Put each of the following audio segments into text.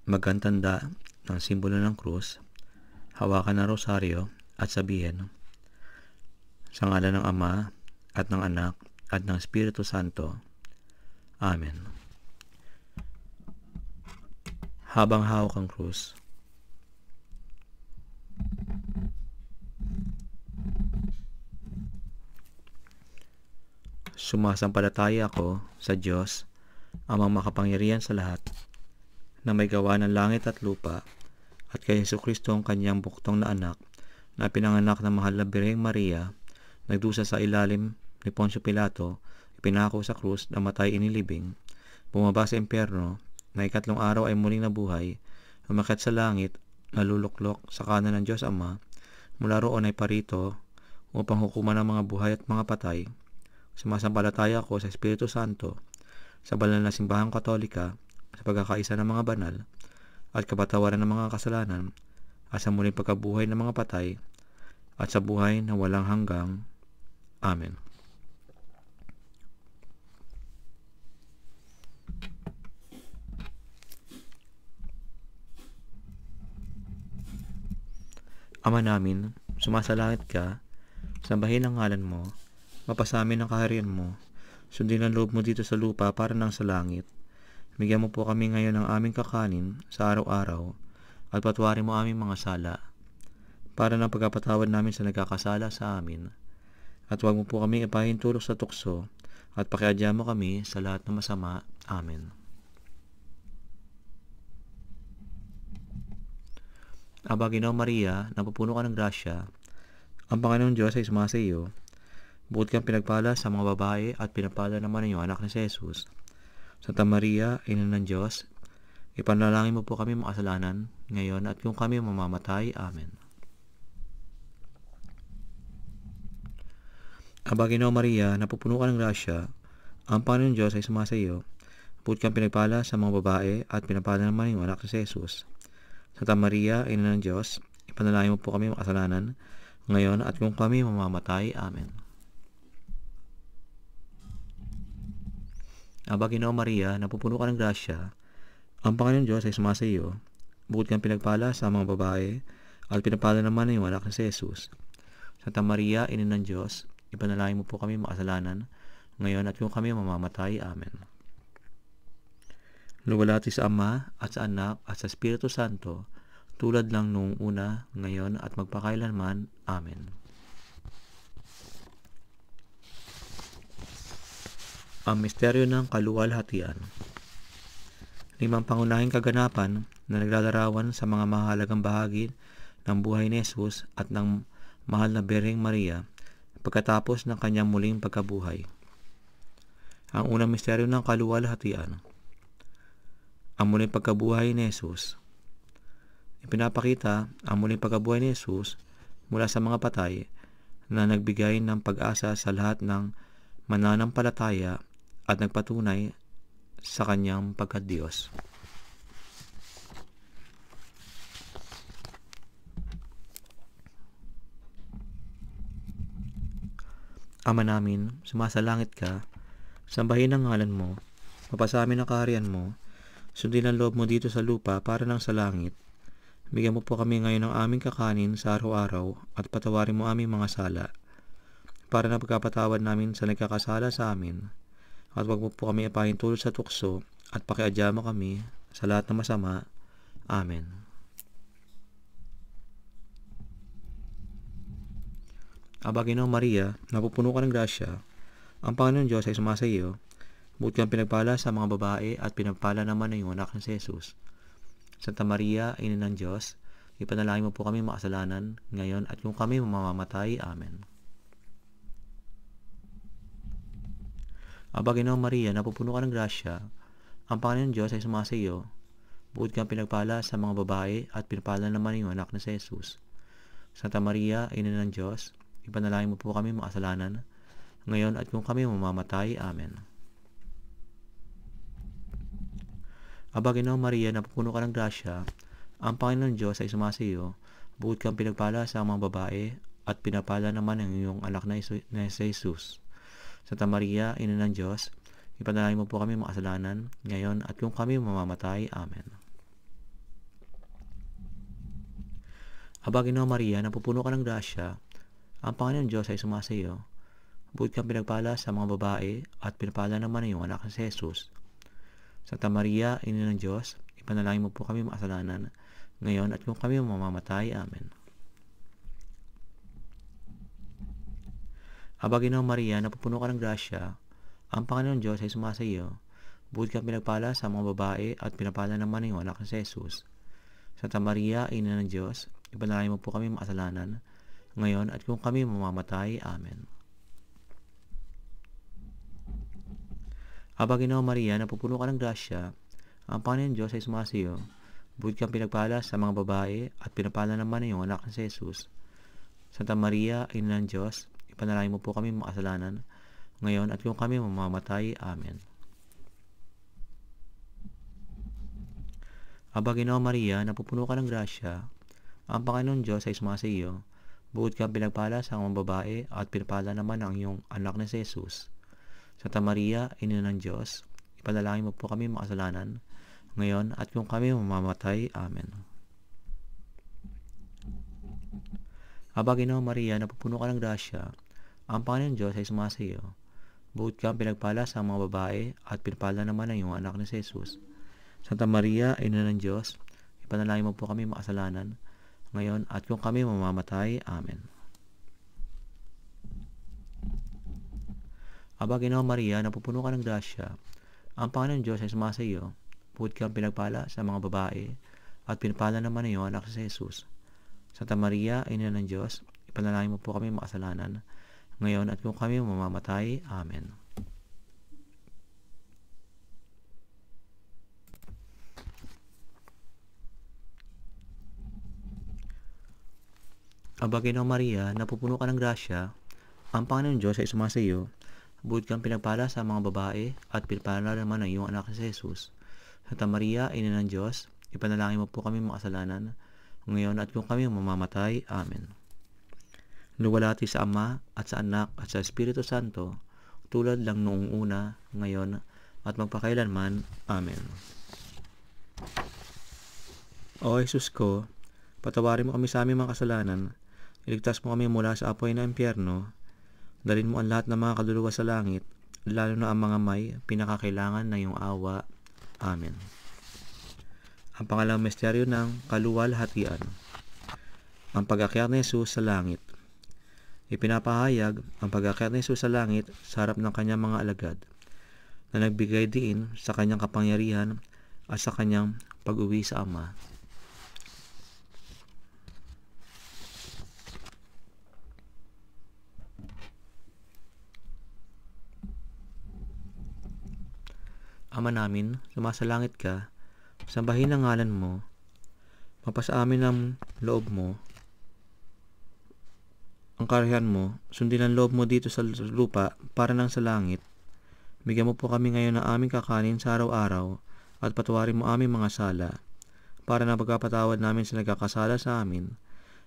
Magantanda ng simbolo ng krus, hawakan ng rosaryo at sabihin, sa ngalan ng Ama at ng Anak at ng Espiritu Santo. Amen. Habang hawak ang krus, sumasampalataya ako sa Diyos, Amang makapangyarihan sa lahat, na may gawa ng langit at lupa, at kay Jesucristo ang kanyang buktong na anak, na pinanganak ng mahal na Birheng Maria, nagdusa sa ilalim ni Poncio Pilato, ipinako sa krus, namatay inilibing, bumaba sa impyerno, na ikatlong araw ay muling nabuhay, umakyat sa langit, naluluklok sa kanan ng Diyos Ama, mula roon ay parito, upang hukuman ang mga buhay at mga patay. Sumasampalataya ako sa Espiritu Santo, sa banal na simbahang katolika, sa pagkakaisa ng mga banal, at kapatawaran ng mga kasalanan, at sa muling pagkabuhay ng mga patay, at sa buhay na walang hanggang. Amen. Ama namin, sumasalangit ka, sambahin ang ngalan mo, mapasamin ang kaharian mo, sundin ang loob mo dito sa lupa para nang sa langit. Bigyan mo po kami ngayon ng aming kakanin sa araw-araw, at patawarin mo aming mga sala, para ng pagkapatawad namin sa nagkakasala sa amin. At huwag mo po kami ipahintulot sa tukso, at pakiadya mo kami sa lahat ng masama. Amen. Aba, Ginoong Maria, napupuno ka ng grasya, ang Panginoong Diyos ay sumasa iyo. Bukod kang pinagpala sa mga babae at pinagpala naman ang iyong anak na si Jesus. Santa Maria, Ina ng Diyos, ipanalangin mo po kami mga kasalanan, ngayon at kung kami mamamatay. Amen. Aba, Ginoong Maria, napupuno ka ng grasya, ang Panginoong Diyos ay sumasa iyo. Bukod kang pinagpala sa mga babae at pinagpala naman ang iyong anak na si Jesus. Santa Maria, Ina ng Diyos, ipanalangin mo po kami mga kasalanan, ngayon at kung kami mamamatay. Amen. Aba, Ginoong Maria, napupuno ka ng grasya, ang Panginoong Diyos ay sumasa iyo. Bukod kang pinagpala sa mga babae, at pinagpala naman ang iyong anak na si Jesus. Santa Maria, Ina ng Diyos, ipanalangin mo po kami makasalanan, ngayon at kung kami mamamatay. Amen. Luwalhati sa Ama, at sa Anak, at sa Espiritu Santo, tulad lang noong una, ngayon, at magpakailanman. Amen. Ang misteryo ng kaluwalhatian. 5 pangunahing kaganapan na naglalarawan sa mga mahalagang bahagi ng buhay ni Jesus at ng mahal na Birheng Maria pagkatapos ng kanyang muling pagkabuhay. Ang unang misteryo ng kaluwalhatian, ang muling pagkabuhay ni Jesus. Ipinapakita ang muling pagkabuhay ni Jesus mula sa mga patay na nagbigay ng pag-asa sa lahat ng mananampalataya at nagpatunay sa kanyang pagka-Diyos. Ama namin, sumasalangit ka, sambahin ang ngalan mo, mapasamin ang kaharian mo, sundin ang loob mo dito sa lupa para nang sa langit. Bigyan mo po kami ngayon ng aming kakanin sa araw-araw at patawarin mo aming mga sala, para na pagkapatawad namin sa nagkakasala sa amin. At huwag mo po kami ipahintulot sa tukso, at pakiadya mo kami sa lahat ng masama. Amen. Aba, Ginoong Maria, napupuno ka ng grasya, ang Panginoong Diyos ay sumasa iyo. Bukod kang pinagpala sa mga babae at pinagpala naman ang iyong anak na si Jesus. Santa Maria, Ina ng Diyos, ipanalangin mo po kami makasalanan, ngayon at kung kami mamamatay. Amen. Aba, Ginoong Maria, napupuno ka ng grasya, ang Panginoong Diyos ay sumasa iyo. Bukod kang pinagpala sa mga babae at pinagpala naman ang iyong anak na si Jesus. Santa Maria, Ina ng Diyos, ipanalangin mo po kami makasalanan, ngayon at kung kami mamamatay. Amen. Aba, Ginoong Maria, napupuno ka ng grasya, ang Panginoong Diyos ay sumasa iyo. Bukod kang pinagpala sa mga babae at pinapala naman ang iyong anak na si Jesus. Santa Maria, Ina ng Diyos, ipanalangin mo po kami makasalanan, ngayon at kung kami mamamatay. Amen. Aba, Ginoo Maria, napupuno ka ng grasya, ang Panginoon Diyos ay sumasa iyo. Bukod kang pinagpala sa mga babae, at pinapala naman ang iyong anak na si Jesus. Santa Maria, Ina ng Diyos, ipanalangin mo po kami makasalanan, ngayon at kung kami mamamatay. Amen. Aba, Ginoo Maria, napupuno ka ng grasya, ang Panginoon Diyos ay sumasa iyo. Bukod kang pinagpala sa mga babae, at pinapala naman ang iyong anak na si Jesus. Santa Maria, Ina ng Diyos, ipanalangin mo po kami makasalanan, ngayon at kung kami mamamatay. Amen. Aba, Ginoo Maria, napupuno ka ng grasya, ang Panginoon Diyos ay sumasa iyo. Bukod kang pinagpala sa mga babae, at pinapala naman ang iyong anak na si Jesus. Santa Maria, Ina ng Diyos, ipanalangin mo po kami makasalanan, ngayon at kung kami mamamatay. Amen. Aba, Ginoo Maria, napupuno ka ng grasya, ang Panginoon Diyos ay sumasa iyo. Bukod kang pinagpala sa mga babae, at pinapala naman ang iyong anak na si Jesus. Santa Maria, Ina ng Diyos, ipanalangin mo po kami makasalanan, ngayon at kung kami mamamatay. Amen. Aba, Ginoo Maria, napupuno ka ng grasya, ang Panginoon Diyos ay sumasa iyo. Bukod kang pinagpala sa mga babae, at pinapala naman ang iyong anak na si Jesus. Santa Maria, Ina ng Diyos, ipanalangin mo po kami makasalanan, ngayon at kung kami mamamatay. Amen. Aba, Ginoo Maria, napupuno ka ng grasya, ang Panginoon Diyos ay sumasa iyo. Bukod kang pinagpala sa mga babae, at pinapala naman ang iyong anak na si Jesus. Santa Maria, Ina ng Diyos, ipanalangin mo po kami makasalanan, ngayon at kung kami mamamatay. Amen. Aba, Ginoo Maria, napupuno ka ng grasya, ang Panginoon Diyos ay sumasa iyo. Bukod kang pinagpala sa mga babae, at pinapala naman ang iyong anak na si Jesus. Santa Maria, Ina ng Diyos, ipanalangin mo po kami makasalanan, ngayon at kung kami mamamatay. Amen. Luwalhati sa Ama, at sa Anak, at sa Espiritu Santo, tulad lang noong una, ngayon, at magpakailanman. Amen. O Jesus ko, patawarin mo kami sa aming mga kasalanan, iligtas mo kami mula sa apoy na impyerno, dalhin mo ang lahat ng mga kaluluwa sa langit, lalo na ang mga may pinakakailangan na iyong awa. Amen. Ang pangalawang misteryo ng kaluwalhatian, ang pag-akyat ni Jesus sa langit. Ipinapahayag ang pag-akyat ni Jesus sa langit sa harap ng kanyang mga alagad, na nagbigay diin sa kanyang kapangyarihan at sa kanyang pag-uwi sa Ama. Ama namin, sumasalangit ka, sambahin ang ngalan mo, mapasa amin ang loob mo, ang karahiyan mo, sundin ang loob mo dito sa lupa para nang sa langit. Bigyan mo po kami ngayon ng aming kakanin sa araw-araw, at patawarin mo aming mga sala, para na pagkapatawad namin sa nagkakasala sa amin,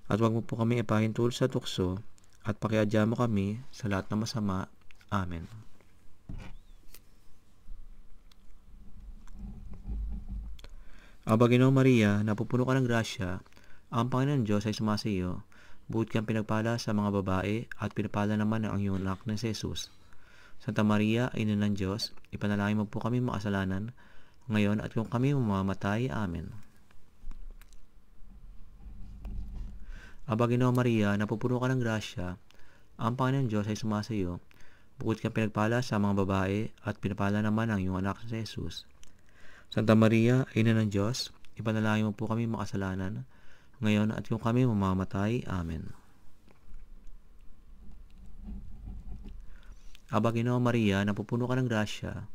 at huwag mo po kami ipahintulot sa tukso, at pakiadya mo kami sa lahat ng masama. Amen. Aba, Ginoo Maria, napupuno ka ng grasya, ang Panginoon Diyos ay sumasa iyo. Bukod kang pinagpala sa mga babae, at pinapala naman ang iyong anak na si Jesus. Santa Maria, Ina ng Diyos, ipanalangin mo po kami makasalanan, ngayon at kung kami mamamatay. Amen. Aba, Ginoo Maria, napupuno ka ng grasya, ang Panginoon Diyos ay sumasa iyo. Bukod kang pinagpala sa mga babae, at pinapala naman ang iyong anak na si Jesus. Santa Maria, Ina ng Diyos, ipanalangin mo po kami makasalanan, ngayon at kung kami mamamatay. Amen. Aba, Ginoo Maria, napupuno ka ng grasya,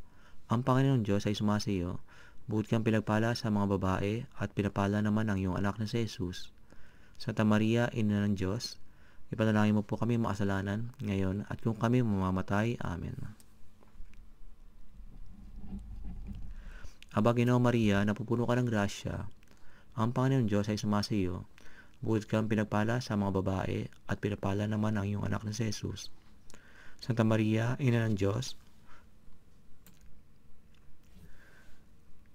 ang Panginoon Diyos ay sumasa iyo. Bukod kang pinagpala sa mga babae, at pinapala naman ang iyong anak na si Jesus. Santa Maria, Ina ng Diyos, ipanalangin mo po kami makasalanan, ngayon at kung kami mamamatay. Amen. Aba, Ginoo Maria, napupuno ka ng grasya, ang Panginoon Diyos ay sumasa iyo. Bukod kang pinagpala sa mga babae, at pinapala naman ang iyong anak na si Jesus. Santa Maria, Ina ng Diyos,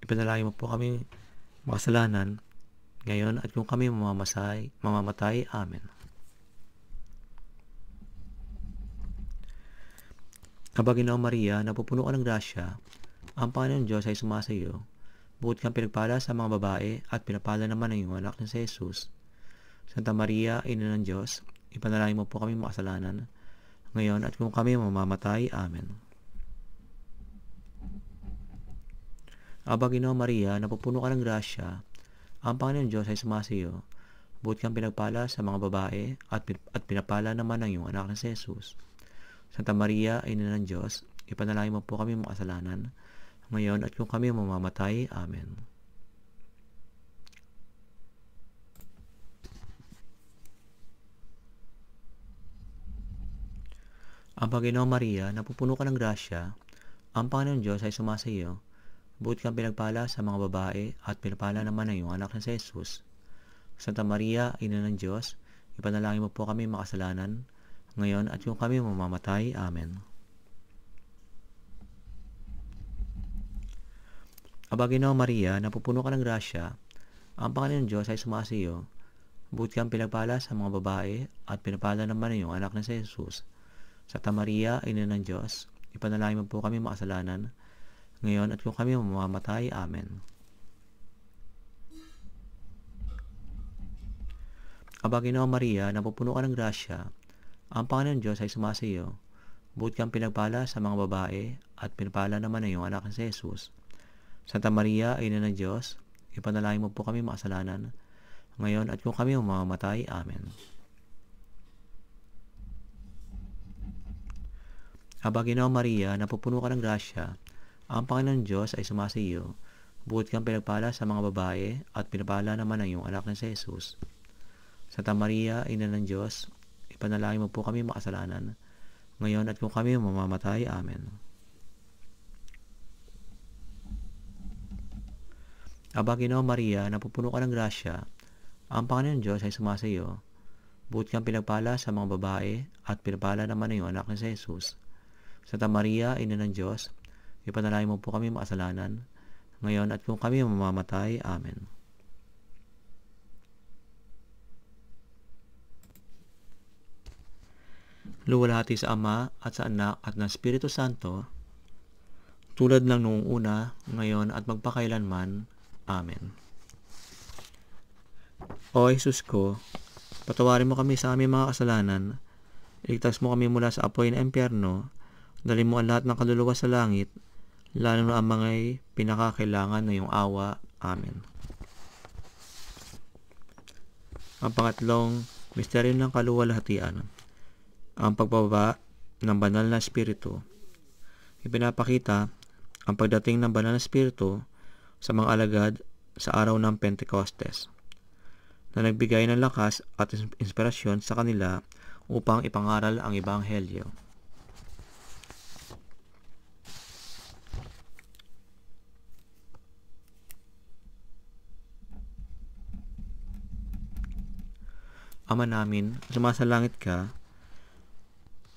ipanalangin mo po kami makasalanan, ngayon at kung kami mamamatay. Amen. Aba, Ginoong Maria, napupuno ka ng grasya, ang Panginoon Diyos ay sumasa iyo. Bukod kang pinagpala sa mga babae at pinapala naman ang iyong anak na si Jesus. Santa Maria, Ina ng Diyos, ipanalangin mo po kami makasalanan, ngayon at kung kami mamamatay. Amen. Aba, Ginoong Maria, napupuno ka ng grasya, ang Panginoon Diyos ay sumasa iyo. Bukod kang pinagpala sa mga babae at pinapala naman ang iyong anak na si Jesus. Santa Maria, Ina ng Diyos, ipanalangin mo po kami makasalanan, ngayon at kung kami mamamatay. Amen. Aba, Ginoong Maria, napupuno ka ng grasya, ang Panginoon Diyos ay sumasa iyo. Bukod kang pinagpala sa mga babae at pinapala naman ang iyong anak na si Jesus. Santa Maria, Ina ng Diyos, ipanalangin mo po kami makasalanan, ngayon at kung kami mamamatay. Amen. Aba, Ginoong Maria, napupuno ka ng grasya, ang Panginoon Diyos ay sumasa iyo. Bukod kang pinagpala sa mga babae at pinapala naman ang iyong anak na si Jesus. Santa Maria, Ina ng Diyos, ipanalangin mo po kami makasalanan, ngayon at kung kami mamamatay. Amen. Aba, Ginoong Maria, napupuno ka ng grasya, ang Panginoon Diyos ay sumasa iyo. Bukod kang pinagpala sa mga babae at pinapala naman ang iyong anak na si Jesus. Santa Maria, Ina ng Diyos, ipanalangin mo po kami makasalanan, ngayon at kung kami mamamatay. Amen. Aba, Ginoong Maria, napupuno ka ng grasya, ang Panginoon Diyos ay sumasa iyo. Bukod kang pinagpala sa mga babae at pinapala naman ang iyong anak na si Jesus. Santa Maria, Ina ng Diyos, ipanalangin mo po kami makasalanan, ngayon at kung kami mamamatay. Amen. Aba, Ginoong Maria, napupuno ka ng grasya, ang Panginoon Diyos ay sumasa iyo. Bukod kang pinagpala sa mga babae at pinapala naman ang iyong anak na si Jesus. Santa Maria, Ina ng Diyos, ipanalangin mo po kami makasalanan, ngayon at kung kami mamamatay. Amen. Luwalhati sa Ama at sa Anak at ng Espiritu Santo, tulad ng noong una, ngayon at magpakailanman. Amen. O Jesus ko, patawarin mo kami sa aming mga kasalanan, iligtas mo kami mula sa apoy ng impyerno, dalhin mo ang lahat ng kaluluwa sa langit, lalo na ang mga pinakakailangan ng iyong awa. Amen. Ang pangatlong misteryo ng kaluwalhatian, ang pagbaba ng banal na Espiritu. Ipinapakita ang pagdating ng banal na Espiritu sa mga alagad sa araw ng Pentecostes, na nagbigay ng lakas at inspirasyon sa kanila upang ipangaral ang Ebanghelyo. Ama namin, sumasalangit ka,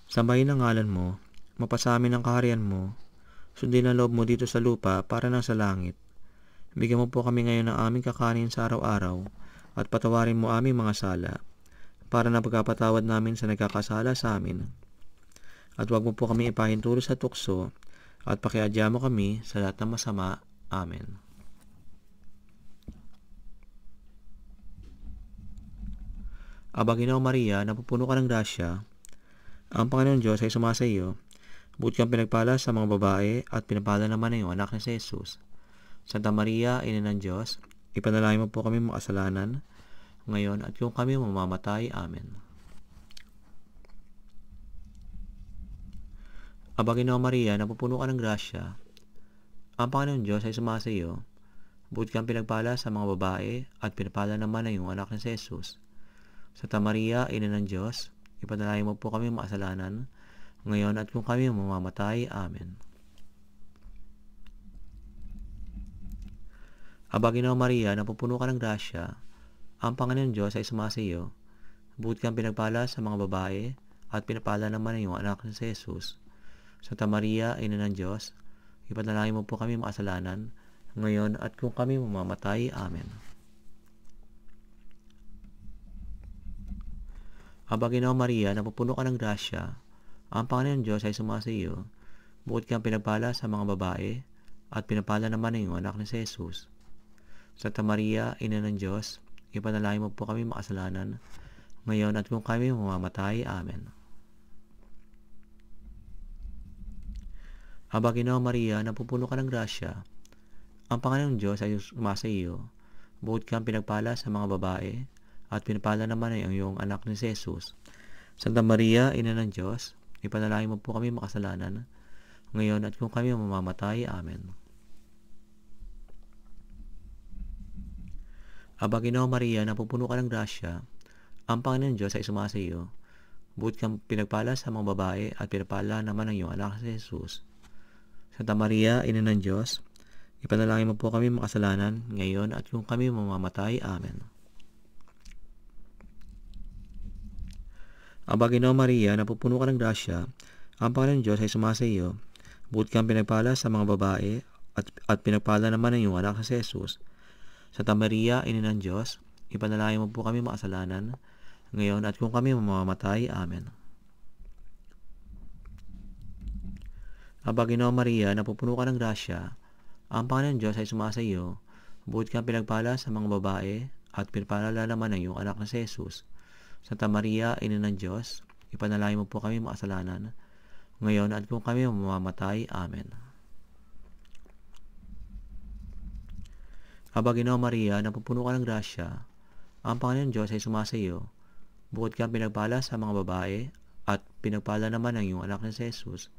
sambahin ang ngalan mo, mapasamin ang kaharian mo, sundin ang loob mo dito sa lupa para nang sa langit. Bigyan mo po kami ngayon ng aming kakanin sa araw-araw, at patawarin mo aming mga sala, para na pagkapatawad namin sa nagkakasala sa amin. At huwag mo po kami ipahintulot sa tukso, at pakiadya mo kami sa lahat ng masama. Amen. Aba, Ginoong Maria, napupuno ka ng grasya, ang Panginoon Diyos ay sumasa iyo. Bukod kang pinagpala sa mga babae at pinapala naman ang iyong anak na si Jesus. Santa Maria, Ina ng Diyos, ipanalangin mo po kami makasalanan, ngayon at kung kami mamamatay. Amen. Aba, Ginoong Maria, napupuno ka ng grasya, ang Panginoon Diyos ay sumasa iyo. Bukod kang pinagpala sa mga babae at pinapala naman ang iyong anak na si Jesus. Santa Maria, Ina ng Diyos, ipanalangin mo po kami makasalanan, ngayon at kung kami mamamatay. Amen. Aba, Ginoong Maria, napupuno ka ng grasya, ang Panginoon Diyos ay sumasa iyo. Bukod kang pinagpala sa mga babae at pinapala naman ang iyong anak na si Jesus. Santa Maria, Ina ng Diyos, ipanalangin mo po kami makasalanan, ngayon at kung kami mamamatay. Amen. Aba Ginoo Maria, napupuno ka ng grasya, ang Panginoon Diyos ay sumasa iyo. Bukod kang pinagpala sa mga babae, at pinapala naman ang iyong anak na si Jesus. Santa Maria, Ina ng Diyos, ipanalangin mo po kami makasalanan, ngayon at kung kami mamamatay. Amen. Aba Ginoo Maria, napupuno ka ng grasya, ang Panginoong Diyos ay sumasa iyo. Bukod kang pinagpala sa mga babae, at pinapala naman ay ang iyong anak ni Jesus. Santa Maria, Ina ng Diyos, ipanalangin mo po kami makasalanan, ngayon at kung kami mamamatay. Amen. Aba Ginoo Maria, napupuno ka ng grasya, ang Panginoon Diyos ay sumasa iyo. Bukod kang pinagpala sa mga babae, at pinapala naman ang iyong anak si Jesus. Santa Maria, Ina ng Diyos, ipanalangin mo po kami makasalanan, ngayon at kung kami mamamatay. Amen. Aba Ginoo Maria, napupuno ka ng grasya, ang Panginoon Diyos ay sumasa iyo. Bukod kang pinagpala sa mga babae, at pinagpala naman ang iyong anak si Jesus. Santa Maria, Ina ng Diyos, ipanalangin mo po kami makasalanan, ngayon at kung kami mamamatay. Amen. Aba Ginoo Maria, napupuno ka ng grasya, ang Panginoon Diyos ay sumasa iyo. Bukod kang pinagpala sa mga babae, at pinapala naman ang iyong anak na si Jesus. Santa Maria, Ina ng Diyos, ipanalangin mo po kami makasalanan, ngayon at kung kami mamamatay. Amen. Aba Ginoo Maria, napupuno ka ng grasya, ang Panginoon Diyos ay sumasa iyo. Bukod kang pinagpala sa mga babae, at pinagpala naman ang iyong anak na si Jesus.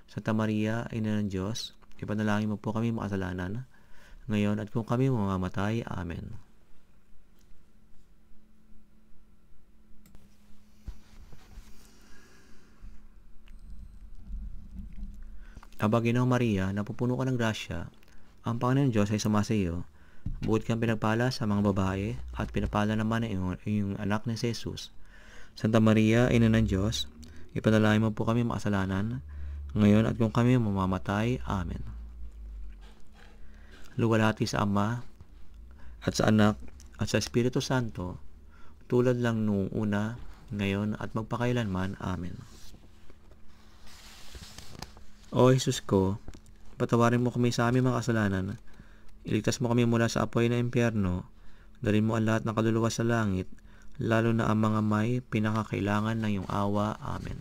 Santa Maria, Ina ng Diyos, ipanalangin mo po kami makasalanan, ngayon at kung kami mamamatay. Amen. Aba Ginoo Maria, napupuno ka ng grasya, ang Panginoon Diyos ay sumasa iyo. Bukod kang pinagpala sa mga babae, at pinapala naman ang iyong anak na si Jesus. Santa Maria, Ina ng Diyos, ipanalangin mo po kami makasalanan, ngayon at kung kami mamamatay. Amen. Luwalhati sa Ama, at sa Anak, at sa Espiritu Santo, tulad lang noong una, ngayon at magpakailanman. Amen. O Jesus ko, patawarin mo kami sa aming mga kasalanan, iligtas mo kami mula sa apoy ng impyerno, dalhin mo ang lahat ng kaluluwa sa langit, lalo na ang mga may pinakakailangan ng iyong awa. Amen.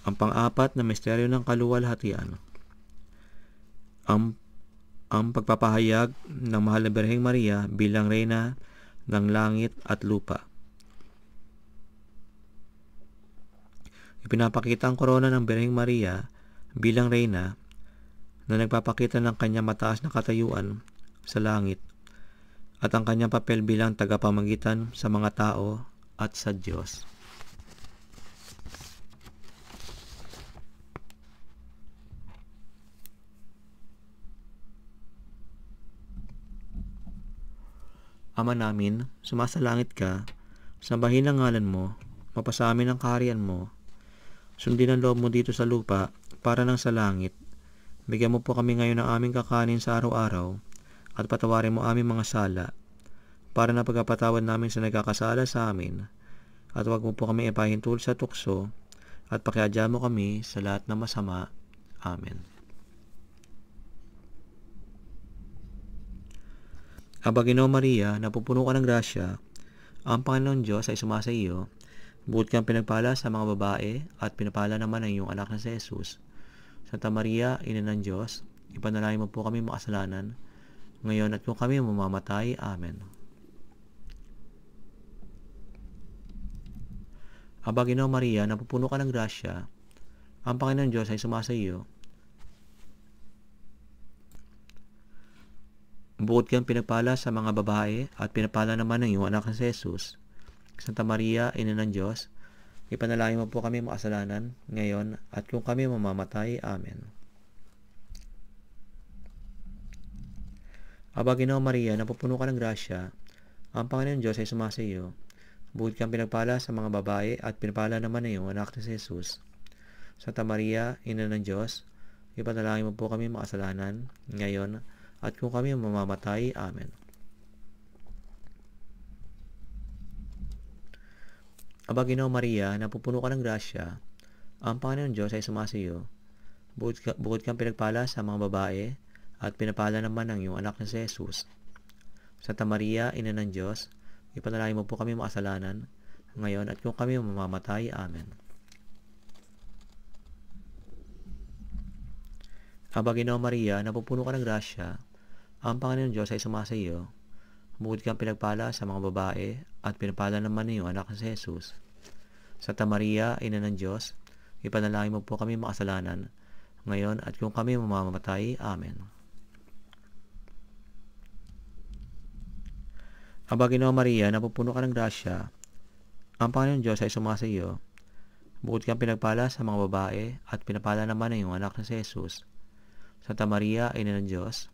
Ang pang-apat na misteryo ng kaluwalhatian, ang pagpapahayag ng mahal na Birheng Maria bilang Reyna ng langit at lupa. Ipinapakita ang korona ng Birheng Maria bilang Reyna na nagpapakita ng kanyang mataas na katayuan sa langit at ang kanyang papel bilang tagapamagitan sa mga tao at sa Diyos. Ama namin, sumasalangit ka, sambahin ang ngalan mo, mapasa amin ang kaharian mo, sundin ang loob mo dito sa lupa para nang sa langit. Bigyan mo po kami ngayon ng aming kakanin sa araw-araw, at patawarin mo aming mga sala, para na pagkapatawad namin sa nagkakasala sa amin, at huwag mo po kami ipahintul sa tukso, at pakiadya mo kami sa lahat ng masama. Amen. Aba Ginoo Maria, napupuno ka ng grasya, ang Panginoon Diyos ay sumasa iyo. Bukod kang pinagpala sa mga babae, at pinapala naman ang iyong anak na si Jesus. Santa Maria, Ina ng Diyos, ipanalangin mo po kami makasalanan, ngayon at kung kami mamamatay. Amen. Aba Ginoo Maria, napupuno ka ng grasya, ang Panginoon Diyos ay sumasa iyo. Bukod kang pinagpala sa mga babae, at pinapala naman ang iyong anak na si Jesus. Santa Maria, Ina ng Diyos, ipanalangin mo po kami makasalanan, ngayon at kung kami mamamatay. Amen. Aba Ginoo Maria, napupuno ka ng grasya, ang Panginoon Diyos ay sumasa iyo. Bukod kang pinagpala sa mga babae, at pinapala naman ang iyong anak na si Jesus. Santa Maria, Ina ng Diyos, ipanalangin mo po kami makasalanan, ngayon at kung kami mamamatay. Amen. Aba, Ginoong Maria, napupuno ka ng grasya, ang Panginoon Diyos ay sumasa iyo. Bukod kang pinagpala sa mga babae, at pinapala naman ng iyong anak na si Jesus. Santa Maria, Ina ng Diyos, ipanalangin mo po kami makasalanan, ngayon at kung kami mamamatay. Amen. Aba, Ginoong Maria, napupuno ka ng grasya, ang Panginoon Diyos ay sumasa iyo. Bukod kang pinagpala sa mga babae, at pinapala naman ng iyong anak na si Jesus. Santa Maria, Ina ng Diyos, ipanalangin mo po kami makasalanan, ngayon at kung kami mamamatay. Amen. Aba, Ginoong Maria, napupuno ka ng grasya, ang Panginoon Diyos ay sumasa iyo. Bukod kang pinagpala sa mga babae, at pinapala naman ng iyong anak na si Jesus. Santa Maria, Ina ng Diyos,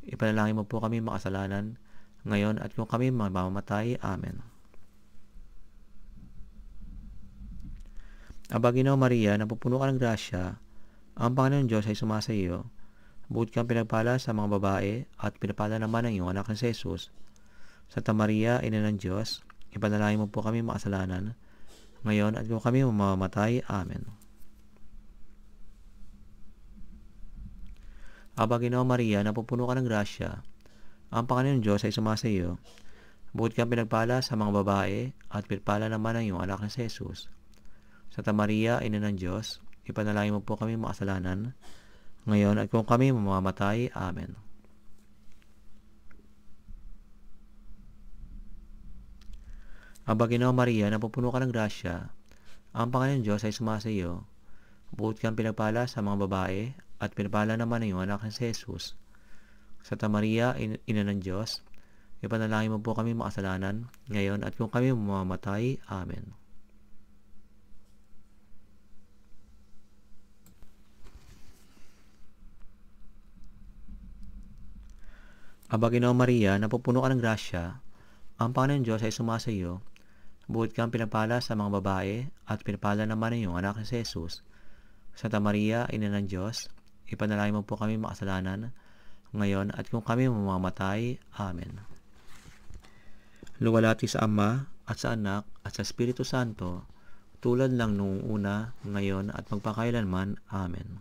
ipanalangin mo po kami makasalanan, ngayon at kung kami mamamatay. Amen. Aba, Ginoong Maria, napupuno ka ng grasya, ang Panginoon Diyos ay sumasa iyo. Bukod kang pinagpala sa mga babae, at pinapala naman ng iyong anak na si Jesus. Santa Maria, Ina ng Diyos, ipanalangin mo po kami makasalanan, ngayon at kung kami mamamatay. Amen. Aba, Ginoong Maria, napupuno ka ng grasya, ang Panginoon Diyos ay sumasa iyo. Bukod kang pinagpala sa mga babae, at pinapala naman ng iyong anak na si Jesus. Santa Maria, Ina ng Diyos, ipanalangin mo po kami makasalanan, ngayon at kung kami mamamatay. Amen. Aba, Ginoong Maria, napupuno ka ng grasya, ang Panginoon Diyos ay sumasa iyo. Bukod kang pinagpala sa mga babae, at pinapala naman ng iyong anak na si Jesus. Santa Maria, Ina ng Diyos, ipanalangin mo po kami makasalanan, ngayon at kung kami mamamatay. Amen. Aba, Ginoong Maria, napupuno ka ng grasya, ang Panginoon Diyos ay sumasa iyo. Bukod kang pinapala sa mga babae, at pinapala naman ng iyong anak na si Jesus. Santa Maria, Ina ng Diyos, ipanalangin mo po kami makasalanan, ngayon at kung kami mamamatay. Amen. Luwalhati sa Ama, at sa Anak, at sa Espiritu Santo, tulad lang noong una, ngayon at magpakailanman. Amen.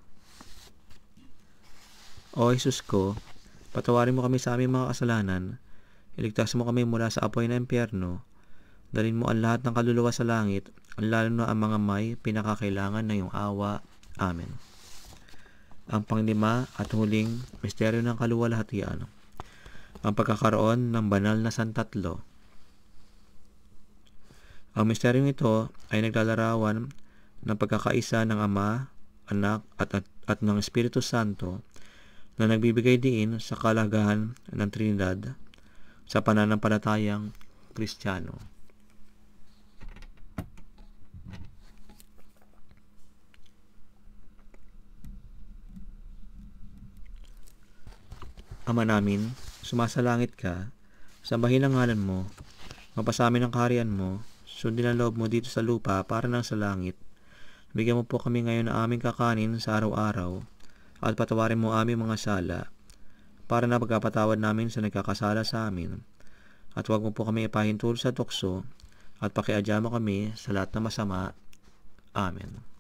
O Jesus ko, patawarin mo kami sa aming mga kasalanan, iligtas mo kami mula sa apoy ng impyerno, dalhin mo ang lahat ng kaluluwa sa langit, lalo na ang mga may pinakakailangan ng iyong awa. Amen. Ang panglima at huling misteryo ng kaluwalhatian, ang pagkakaroon ng banal na santatlo. Ang misteryong ito ay naglalarawan ng pagkakaisa ng Ama, Anak at ng Espiritu Santo, na nagbibigay diin sa kahalagahan ng Trinidad sa pananampalatayang Kristiyano. Ama namin, sumasalangit ka, sambahin ang ngalan mo, mapasamin ang kaharian mo, sundin ang loob mo dito sa lupa para nang sa langit. Bigyan mo po kami ngayon ng aming kakanin sa araw-araw, at patawarin mo aming mga sala, para na pagkapatawad namin sa nagkakasala sa amin. At huwag mo po kami ipahintulot sa tukso, at pakiadya mo kami sa lahat ng masama. Amen.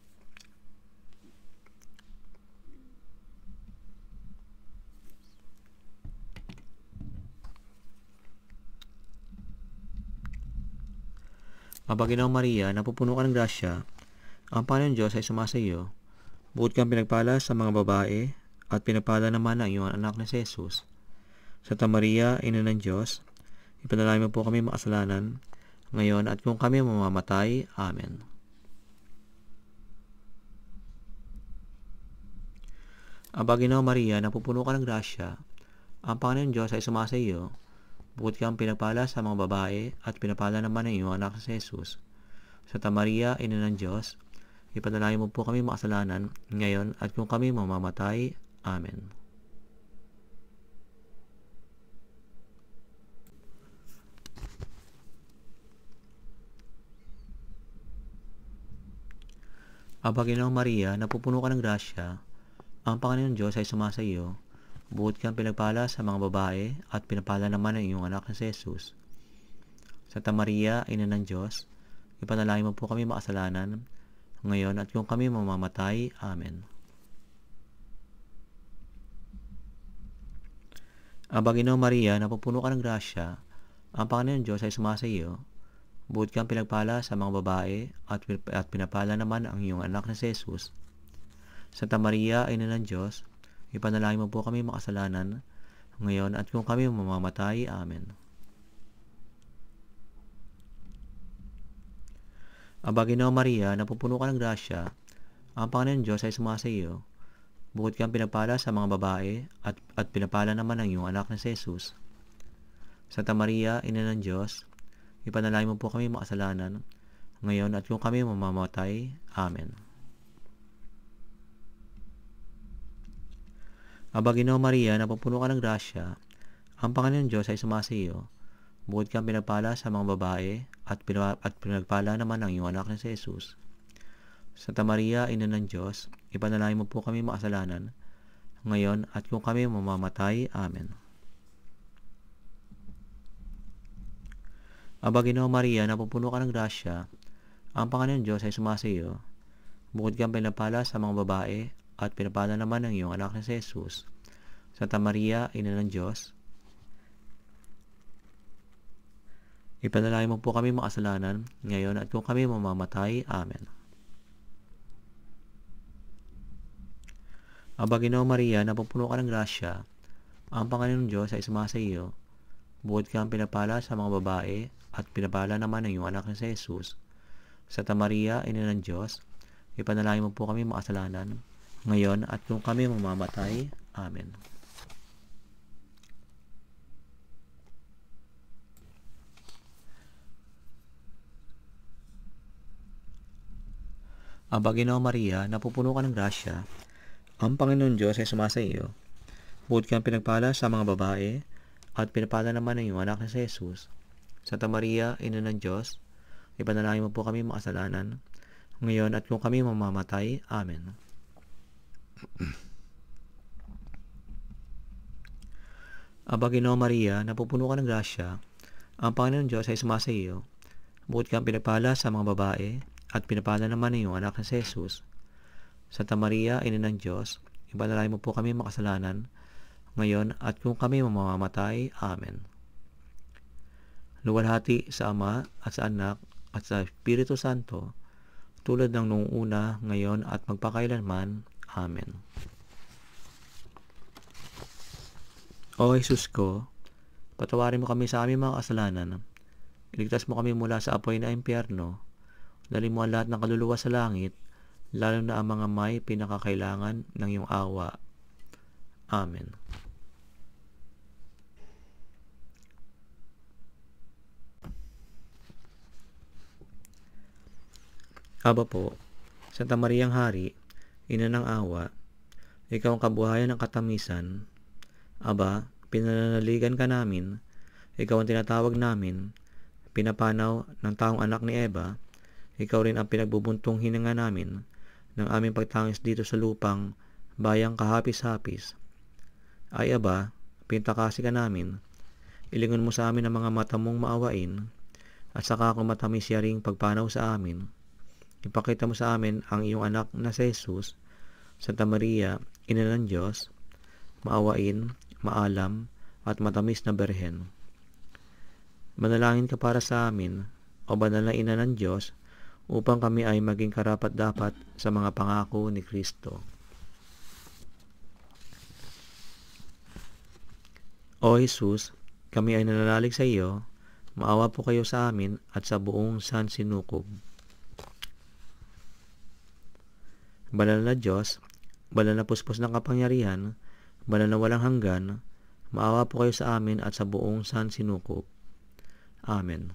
Aba, Ginoong Maria, napupuno ka ng grasya, ang Panginoon Diyos ay sumasa iyo. Bukod kang pinagpala sa mga babae, at pinapala naman ang iyong anak na si Jesus. Santa Maria, Ina ng Diyos, ipanalangin mo po kami makasalanan, ngayon at kung kami mamamatay. Amen. Aba, Ginoong Maria, napupuno ka ng grasya, ang Panginoon Diyos ay sumasa iyo. Bukod kang pinagpala sa mga babae, at pinapala naman ang iyong anak na si Jesus. Santa Maria, Ina ng Diyos, ipanalangin mo po kami makasalanan, ngayon at kung kami mamamatay. Amen. Aba, Ginoong Maria, napupuno ka ng grasya, ang Panginoon Diyos ay sumasa iyo. Bukod kang pinagpala sa mga babae, at pinapala naman ang iyong anak na si Jesus. Santa Maria, Ina ng Diyos, ipanalangin mo po kami makasalanan, ngayon at kung kami mamamatay. Amen. Aba, Ginoong Maria, napupuno ka ng grasya, ang Panginoon Diyos ay sumasa iyo. Bukod kang pinagpala sa mga babae, at pinapala naman ang iyong anak na si Jesus. Santa Maria, Ina ng Diyos, ipanalangin mo po kami makasalanan, ngayon at kung kami mamamatay. Amen. Aba, Ginoong Maria, napupuno ka ng grasya, ang Panginoon Diyos ay sumasa iyo. Bukod kang pinagpala sa mga babae, at pinapala naman ang iyong anak na si Jesus. Santa Maria, Ina ng Diyos, ipanalangin mo po kami makasalanan, ngayon at kung kami mamamatay. Amen. Aba, Ginoong Maria, napupuno ka ng grasya, ang Panginoon Diyos ay sumasa iyo. Bukod kang pinagpala sa mga babae, at pinagpala naman ang iyong anak na si Jesus. Santa Maria, Ina ng Diyos, ipanalangin mo po kami makasalanan, ngayon at kung kami mamamatay. Amen. Aba, Ginoong Maria, napupuno ka ng grasya, ang Panginoon Diyos ay sumasa iyo. Bukod kang pinagpala sa mga babae, at pinapala naman ang iyong anak na si Jesus. Santa Maria, Ina ng Diyos, ipanalangin mo po kami makasalanan, ngayon at kung kami mamamatay. Amen. Aba, Ginoong Maria, napupuno ka ng grasya, ang Panginoon Diyos ay sumasa iyo. Bukod kang pinapala sa mga babae, at pinapala naman ang iyong anak na si Jesus. Santa Maria, Ina ng Diyos, ipanalangin mo po kami makasalanan, ngayon at kung kami mamamatay. Amen. Aba, Ginoong Maria, napupuno ka ng grasya, ang Panginoon Diyos ay sumasa iyo. Bukod kang pinagpala sa mga babae, at pinapala naman ang iyong anak na si Jesus. Santa Maria, Ina ng Diyos, ipanalangin mo po kami makasalanan, ngayon at kung kami mamamatay. Amen. Aba, Ginoong Maria, napupuno ka ng grasya, ang Panginoon Diyos ay sumasa iyo. Bukod kang pinagpala sa mga babae, at pinapala naman ang iyong anak na si Jesus. Santa Maria, Ina ng Diyos, ipanalangin mo po kami makasalanan, ngayon at kung kami mamamatay. Amen. Luwalhati sa Ama, at sa Anak, at sa Espiritu Santo, tulad ng noong una, ngayon at magpakailanman. Amen. O Jesus ko, patawarin mo kami sa aming mga kasalanan, iligtas mo kami mula sa apoy na impyerno, dalhin mo ang lahat ng kaluluwa sa langit, lalo na ang mga may pinakakailangan ng iyong awa. Amen. Aba po, Santa Mariang Hari, Ina ng awa, ikaw ang kabuhayan ng katamisan. Aba, pinananaligan ka namin, ikaw ang tinatawag namin, pinapanaw ng taong anak ni Eva, ikaw rin ang pinagbubuntong hininga namin ng aming pagtangis dito sa lupang bayang kahapis-hapis. Ay aba, pintakasi ka namin, ilingon mo sa amin ang mga mata mong maawain, at saka kung matamis yaring pagpanaw sa amin, ipakita mo sa amin ang iyong anak na si Jesus. Santa Maria, Ina ng Diyos, maawain, maalam, at matamis na Berhen. Manalangin ka para sa amin, o banal na Ina ng Diyos, upang kami ay maging karapat-dapat sa mga pangako ni Kristo. O Jesus, kami ay nananalig sa iyo, maawa po kayo sa amin at sa buong sansinukob. Banal na Diyos, banal na puspos ng kapangyarihan, banal na walang hanggan, maawa po kayo sa amin at sa buong sansinukob. Amen.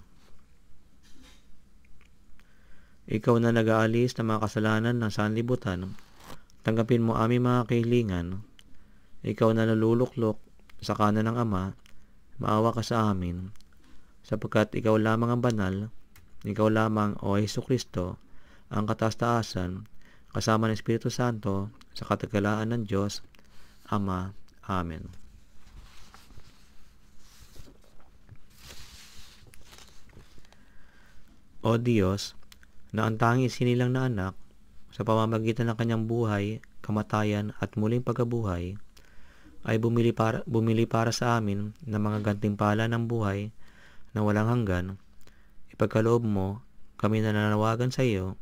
Ikaw na nag-aalis ng mga kasalanan ng sanlibutan, tanggapin mo aming mga kahilingan. Ikaw na naluluklok sa kanan ng Ama, maawa ka sa amin, sapagkat ikaw lamang ang banal, ikaw lamang, O Jesucristo, ang kataas-taasan, kasama ng Espiritu Santo, sa katagalaan ng Diyos, Ama. Amen. O Diyos, na ang tanging isinilang na anak, sa pamamagitan ng kanyang buhay, kamatayan at muling pagkabuhay, ay bumili para sa amin ng mga gantimpala ng buhay na walang hanggan, ipagkaloob mo, kami nananawagan sa iyo,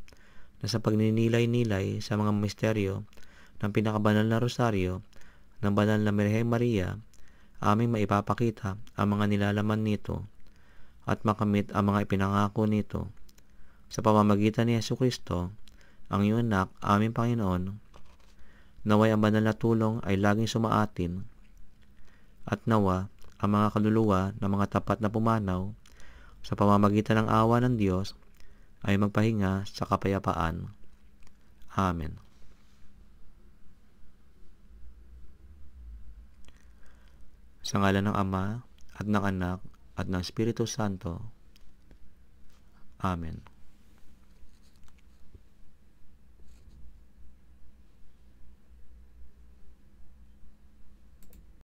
na sa pagninilay-nilay sa mga misteryo ng pinakabanal na rosaryo ng banal na Birheng Maria, aming maipapakita ang mga nilalaman nito at makamit ang mga ipinangako nito. Sa pamamagitan ni Jesucristo, ang iyong anak, aming Panginoon, naway ang banal na tulong ay laging sumaatin, at nawa ang mga kaluluwa ng mga tapat na pumanaw sa pamamagitan ng awa ng Diyos ay magpahinga sa kapayapaan. Amen. Sa ngalan ng Ama, at ng Anak, at ng Espiritu Santo. Amen.